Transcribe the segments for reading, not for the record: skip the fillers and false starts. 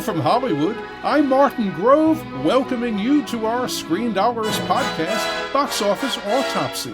from Hollywood, I'm Martin Grove, welcoming you to our Screendollars podcast, Boxoffice Autopsy.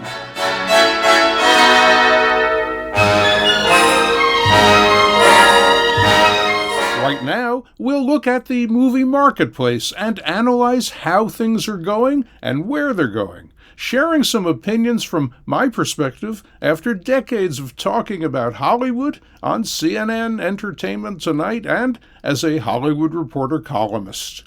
Right now, we'll look at the movie marketplace and analyze how things are going and where they're going, sharing some opinions from my perspective after decades of talking about Hollywood on CNN Entertainment Tonight and as a Hollywood Reporter columnist.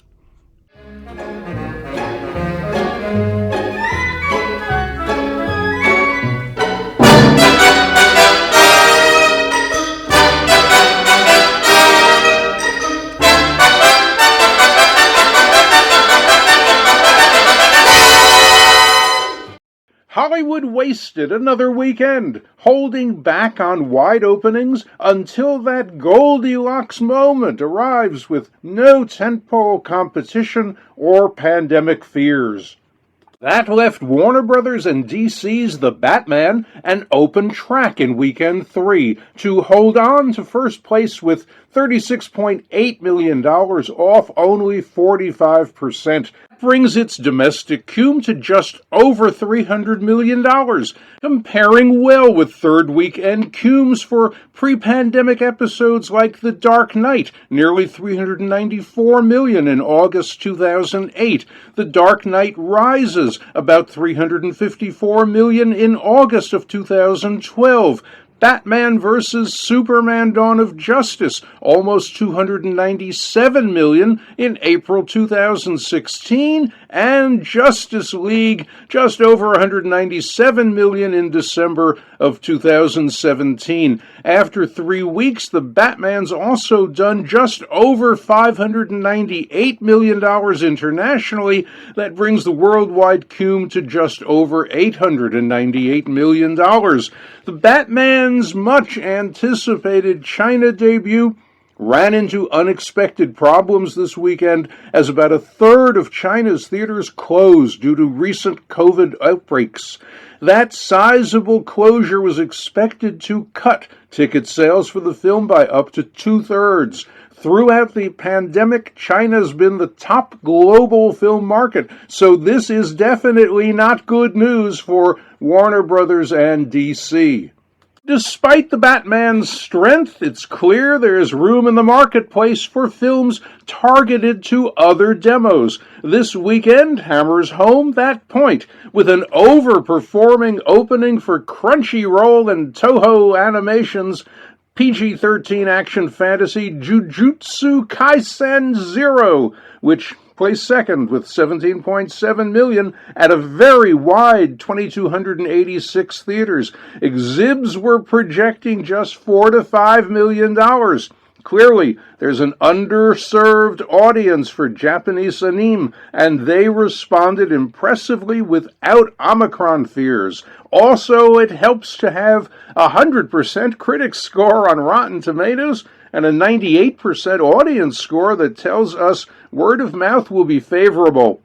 Hollywood wasted another weekend, holding back on wide openings until that Goldilocks moment arrives with no tentpole competition or pandemic fears. That left Warner Brothers and DC's The Batman an open track in weekend 3 to hold on to first place with $36.8 million off only 45%. Brings its domestic cum to just over $300 million, comparing well with third weekend cums for pre-pandemic episodes like The Dark Knight, nearly $394 million in August 2008. The Dark Knight Rises, about $354 million in August of 2012. Batman vs. Superman Dawn of Justice, almost $297 million in April 2016, and Justice League, just over $197 million in December of 2017. After 3 weeks, the Batman's also done just over $598 million internationally. That brings the worldwide cum to just over $898 million. The Batman's much-anticipated China debut ran into unexpected problems this weekend as about a third of China's theaters closed due to recent COVID outbreaks. That sizable closure was expected to cut ticket sales for the film by up to 2/3. Throughout the pandemic, China's been the top global film market, so this is definitely not good news for Warner Brothers and DC. Despite the Batman's strength, it's clear there is room in the marketplace for films targeted to other demos. This weekend hammers home that point with an overperforming opening for Crunchyroll and Toho Animation's PG-13 action fantasy Jujutsu Kaisen 0, which placed second with $17.7 million at a very wide 2,286 theaters. Exhibs were projecting just $4 to $5 million. Clearly, there's an underserved audience for Japanese anime, and they responded impressively without Omicron fears. Also, it helps to have a 100% critics score on Rotten Tomatoes and a 98% audience score that tells us word of mouth will be favorable.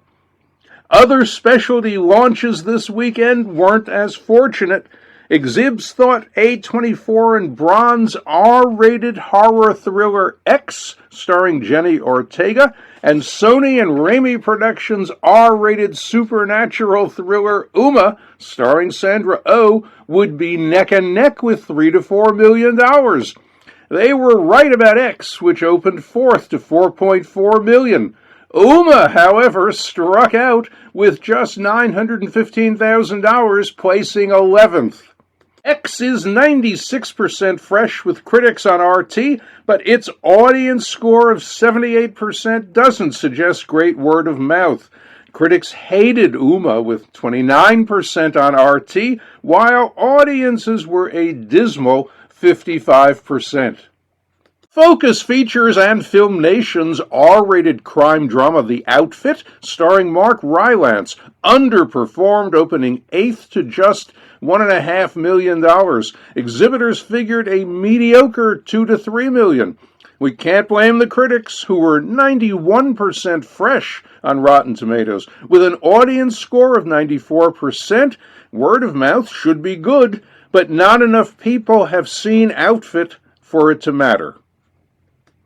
Other specialty launches this weekend weren't as fortunate. Exhibs thought A24 and Bronze R-rated horror thriller X, starring Jenny Ortega, and Sony and Raimi Productions R-rated supernatural thriller Uma, starring Sandra Oh, would be neck and neck with $3 to $4 million. They were right about X, which opened fourth to $4.4 million. Uma, however, struck out with just $915,000, placing 11th. X is 96% fresh with critics on RT, but its audience score of 78% doesn't suggest great word of mouth. Critics hated Uma with 29% on RT, while audiences were a dismal 55%. Focus Features and Film Nation's R-rated crime drama The Outfit, starring Mark Rylance, underperformed, opening 8th to just $1.5 million. Exhibitors figured a mediocre $2 to $3 million. We can't blame the critics, who were 91% fresh on Rotten Tomatoes. With an audience score of 94%, word of mouth should be good, but not enough people have seen Outfit for it to matter.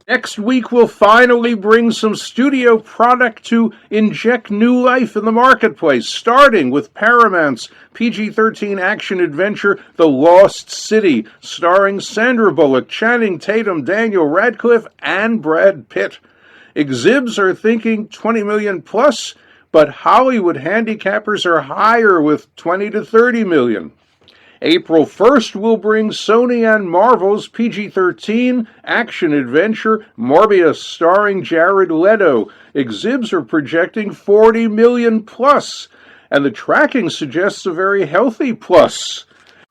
Next week will finally bring some studio product to inject new life in the marketplace, starting with Paramount's PG-13 action-adventure The Lost City, starring Sandra Bullock, Channing Tatum, Daniel Radcliffe, and Brad Pitt. Exhibs are thinking 20 million plus, but Hollywood handicappers are higher with 20 to 30 million. April 1st will bring Sony and Marvel's PG-13 action-adventure Morbius, starring Jared Leto. Exhibs are projecting 40 million plus, and the tracking suggests a very healthy plus.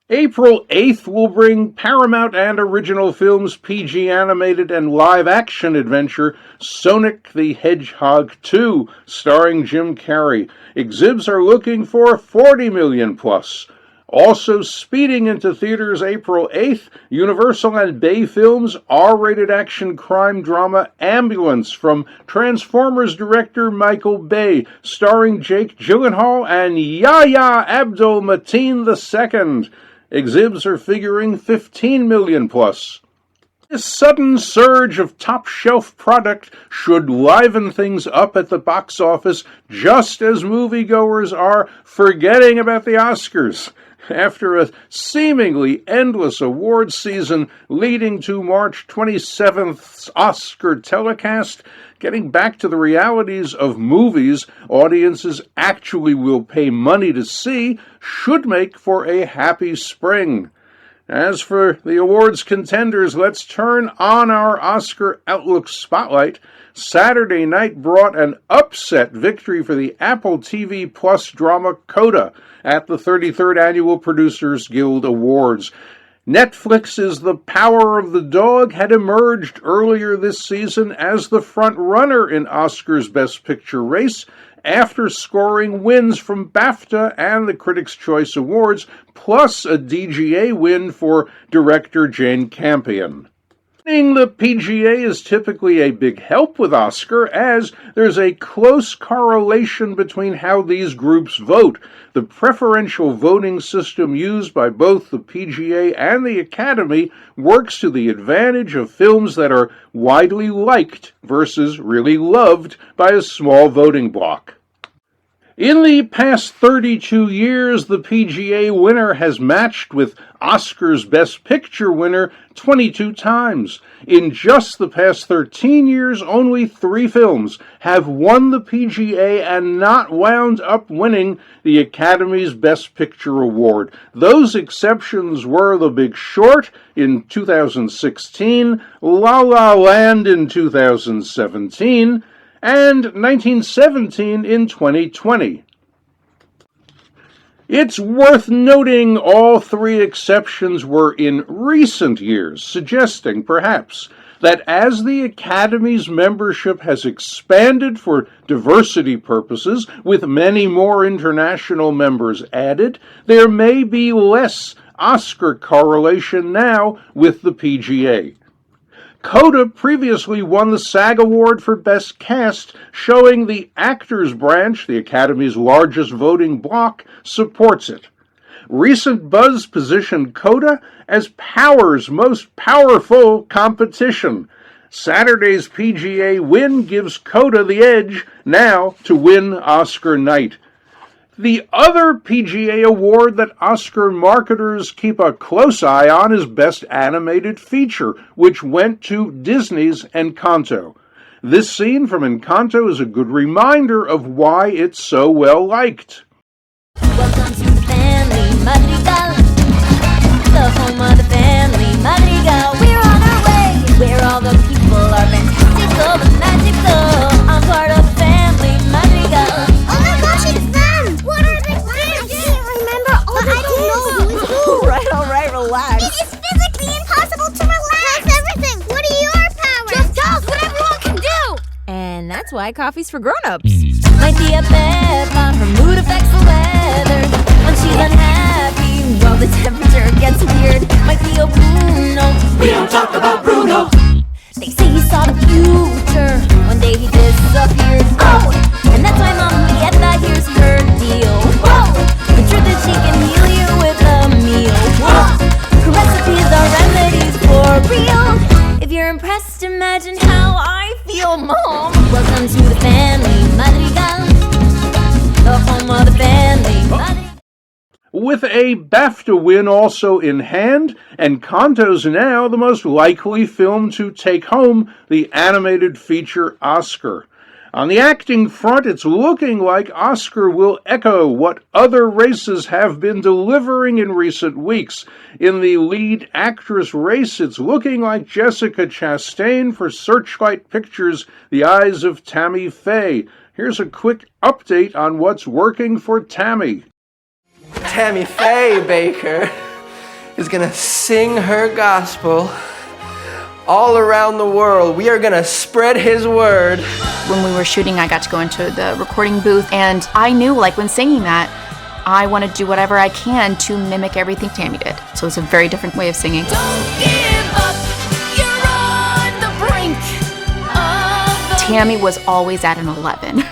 April 8th will bring Paramount and Original Films PG animated and live-action adventure Sonic the Hedgehog 2, starring Jim Carrey. Exhibs are looking for 40 million plus. Also speeding into theaters April 8th, Universal and Bay Films' R-rated action crime drama Ambulance from Transformers director Michael Bay, starring Jake Gyllenhaal and Yahya Abdul-Mateen II. Exhibs are figuring 15 million plus. This sudden surge of top-shelf product should liven things up at the box office, just as moviegoers are forgetting about the Oscars. After a seemingly endless awards season leading to March 27th's Oscar telecast, getting back to the realities of movies audiences actually will pay money to see should make for a happy spring. As for the awards contenders, let's turn on our Oscar Outlook spotlight. Saturday night brought an upset victory for the Apple TV Plus drama Coda at the 33rd Annual Producers Guild Awards. Netflix's The Power of the Dog had emerged earlier this season as the front-runner in Oscar's Best Picture race, after scoring wins from BAFTA and the Critics' Choice Awards, plus a DGA win for director Jane Campion. Winning the PGA is typically a big help with Oscar, as there's a close correlation between how these groups vote. The preferential voting system used by both the PGA and the Academy works to the advantage of films that are widely liked versus really loved by a small voting bloc. In the past 32 years, the PGA winner has matched with Oscar's Best Picture winner 22 times. In just the past 13 years, only 3 films have won the PGA and not wound up winning the Academy's Best Picture award. Those exceptions were The Big Short in 2016, La La Land in 2017, and 1917 in 2020. It's worth noting all 3 exceptions were in recent years, suggesting, perhaps, that as the Academy's membership has expanded for diversity purposes, with many more international members added, there may be less Oscar correlation now with the PGA. Coda previously won the SAG Award for Best Cast, showing the Actors Branch, the Academy's largest voting bloc, supports it. Recent buzz positioned Coda as Power's most powerful competition. Saturday's PGA win gives Coda the edge now to win Oscar night. The other PGA award that Oscar marketers keep a close eye on is Best Animated Feature, which went to Disney's Encanto. This scene from Encanto is a good reminder of why it's so well liked. Welcome to Family Madrigal, the home of the Family Madrigal. We're on our way, where all the people are fantastical and magical. I'm part of Family Madrigal. Oh my gosh, it's them! What are they doing? I can't remember all the names. I don't know who's who. All right, relax. It is physically impossible to relax. That's everything. What are your powers? Just tell us what everyone can do. And that's why coffee's for grown-ups. Might be a Peppa, her mood affects the weather. When she's unhappy, well, the temperature gets weird. Might be a Bruno. We don't talk about Bruno. They say he saw the future. One day he disappeared. Oh, and that's why Mom Julieta, here's her deal. Whoa, the truth is she can heal you with a meal. Whoa, her recipes are remedies for real. If you're impressed, imagine how With a BAFTA win also in hand, Encanto's now the most likely film to take home the animated feature Oscar. On the acting front, it's looking like Oscar will echo what other races have been delivering in recent weeks. In the lead actress race, it's looking like Jessica Chastain for Searchlight Pictures' The Eyes of Tammy Faye. Here's a quick update on what's working for Tammy. Tammy Faye Baker is gonna sing her gospel all around the world. We are gonna spread his word. When we were shooting, I got to go into the recording booth, and I knew, like, when singing that, I want to do whatever I can to mimic everything Tammy did. So it's a very different way of singing. Don't give up, you're on the brink of the... Tammy was always at an 11.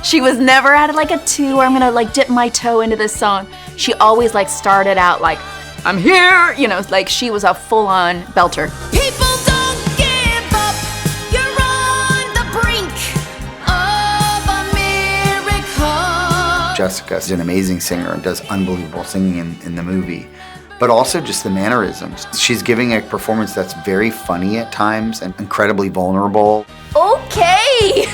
She was never at like a 2, or I'm gonna like dip my toe into this song. She always like started out like, I'm here, you know, like she was a full-on belter. People don't give up, you're on the brink of a miracle. Jessica is an amazing singer and does unbelievable singing in the movie, but also just the mannerisms. She's giving a performance that's very funny at times and incredibly vulnerable. Okay!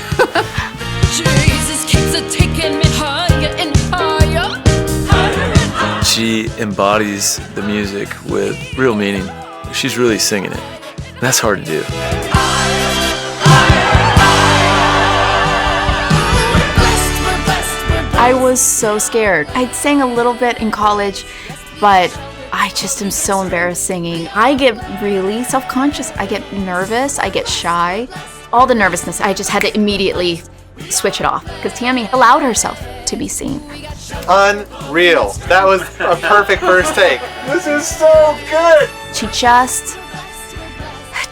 Jesus keeps a taking me higher and higher. She embodies the music with real meaning. She's really singing it. That's hard to do. I was so scared. I sang a little bit in college, but I just am so embarrassed singing. I get really self-conscious. I get nervous. I get shy. All the nervousness, I just had to immediately switch it off because Tammy allowed herself to be seen. Unreal. That was a perfect first take. This is so good. She just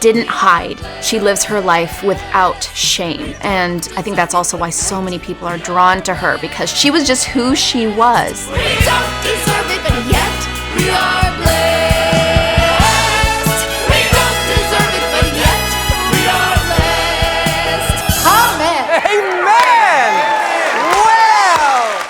didn't hide. She lives her life without shame. And I think that's also why so many people are drawn to her, because she was just who she was. We don't deserve it, but yet we are blessed. We don't deserve it, but yet we are blessed. Amen. Amen! Wow!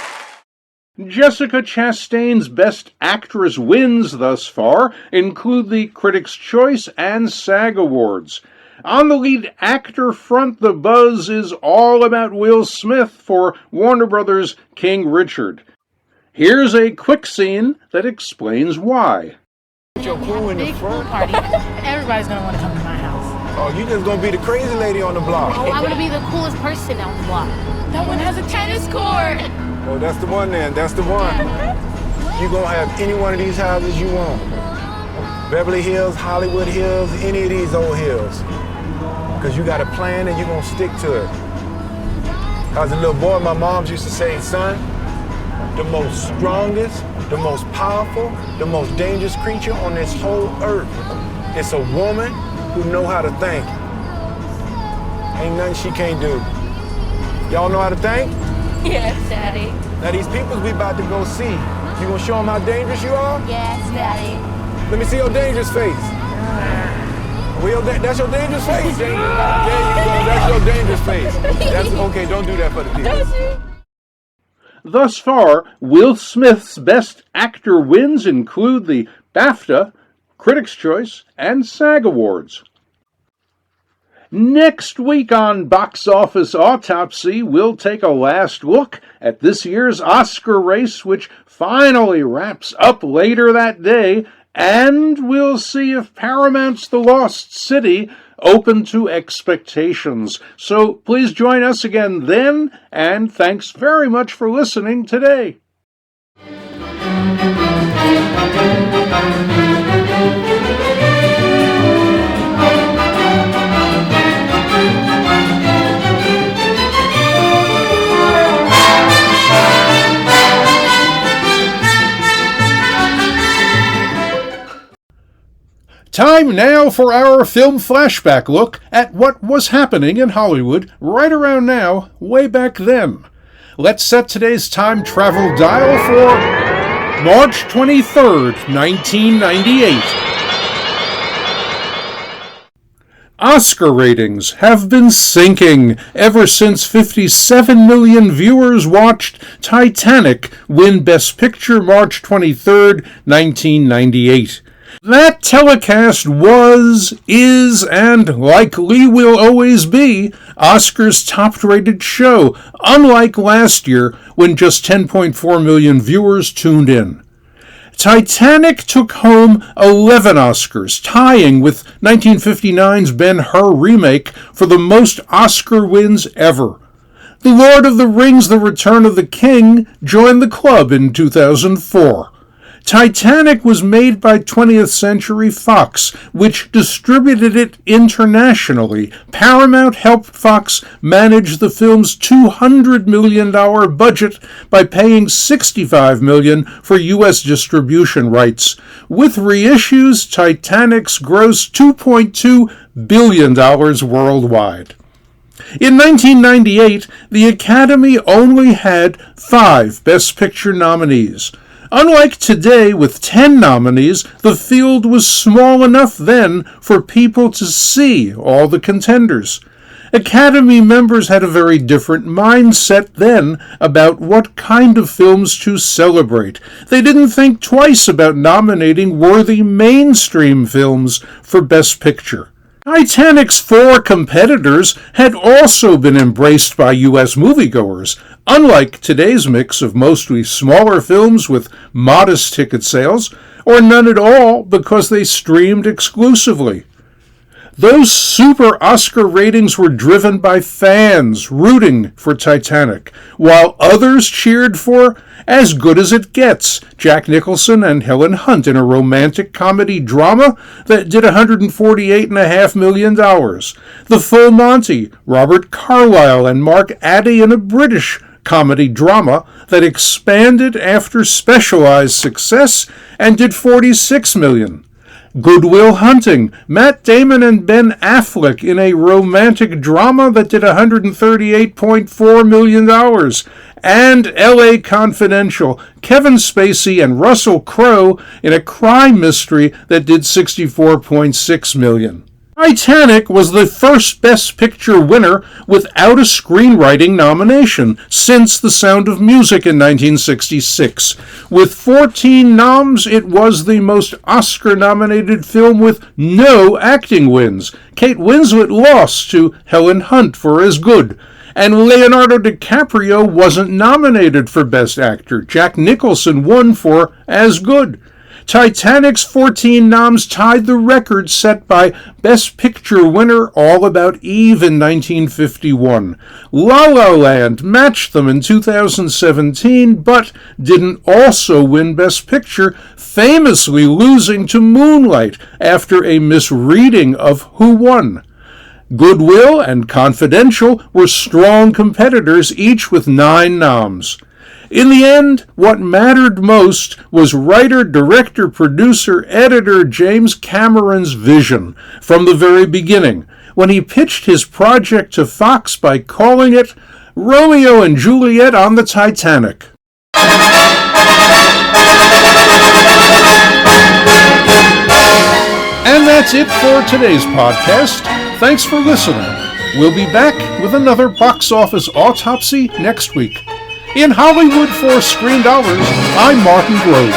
Jessica Chastain's Best Actress wins thus far include the Critics' Choice and SAG Awards. On the lead actor front, the buzz is all about Will Smith for Warner Brothers' King Richard. Here's a quick scene that explains why. Your crew in the front. Party. Everybody's gonna want to come to my house. Oh, you just gonna be the crazy lady on the block. Oh, I want to be the coolest person on the block. That one has a tennis court. Oh, that's the one then. That's the one. You gonna have any one of these houses you want. Beverly Hills, Hollywood Hills, any of these old hills. Because you got a plan and you're gonna stick to it. As a little boy, my mom used to say, son, the most strongest, the most powerful, the most dangerous creature on this whole earth. It's a woman who know how to think. Ain't nothing she can't do. Y'all know how to think? Yes, Daddy. Now these peoples we about to go see, you gonna show them how dangerous you are? Yes, Daddy. Let me see your dangerous face. That's your dangerous face. There you go. That's your dangerous face. That's okay. Don't do that for the people. Thus far, Will Smith's Best Actor wins include the BAFTA, Critics' Choice, and SAG Awards. Next week on Box Office Autopsy, we'll take a last look at this year's Oscar race, which finally wraps up later that day, and we'll see if Paramount's The Lost City open to expectations. So please join us again then, and thanks very much for listening today. Time now for our film flashback look at what was happening in Hollywood right around now, way back then. Let's set today's time travel dial for March 23rd, 1998. Oscar ratings have been sinking ever since 57 million viewers watched Titanic win Best Picture March 23, 1998. That telecast was, is, and likely will always be Oscar's top-rated show, unlike last year when just 10.4 million viewers tuned in. Titanic took home 11 Oscars, tying with 1959's Ben-Hur remake for the most Oscar wins ever. The Lord of the Rings: The Return of the King joined the club in 2004. Titanic was made by 20th Century Fox, which distributed it internationally. Paramount helped Fox manage the film's $200 million budget by paying $65 million for U.S. distribution rights. With reissues, Titanic's grossed $2.2 billion worldwide. In 1998, the Academy only had 5 Best Picture nominees. Unlike today, with 10 nominees, the field was small enough then for people to see all the contenders. Academy members had a very different mindset then about what kind of films to celebrate. They didn't think twice about nominating worthy mainstream films for Best Picture. Titanic's 4 competitors had also been embraced by U.S. moviegoers, unlike today's mix of mostly smaller films with modest ticket sales, or none at all because they streamed exclusively. Those super Oscar ratings were driven by fans rooting for Titanic, while others cheered for As Good as It Gets, Jack Nicholson and Helen Hunt in a romantic comedy drama that did $148.5 million. The Full Monty, Robert Carlyle and Mark Addy in a British comedy drama that expanded after Specialized success and did $46 million. Good Will Hunting, Matt Damon and Ben Affleck in a romantic drama that did $138.4 million. And L.A. Confidential, Kevin Spacey and Russell Crowe in a crime mystery that did $64.6 million. Titanic was the first Best Picture winner without a screenwriting nomination since The Sound of Music in 1966. With 14 noms, it was the most Oscar-nominated film with no acting wins. Kate Winslet lost to Helen Hunt for As Good, and Leonardo DiCaprio wasn't nominated for Best Actor. Jack Nicholson won for As Good. Titanic's 14 noms tied the record set by Best Picture winner All About Eve in 1951. La La Land matched them in 2017, but didn't also win Best Picture, famously losing to Moonlight after a misreading of who won. Good Will and Confidential were strong competitors, each with 9 noms. In the end, what mattered most was writer, director, producer, editor James Cameron's vision from the very beginning, when he pitched his project to Fox by calling it Romeo and Juliet on the Titanic. And that's it for today's podcast. Thanks for listening. We'll be back with another Box Office Autopsy next week. In Hollywood for Screendollars, I'm Martin Grove.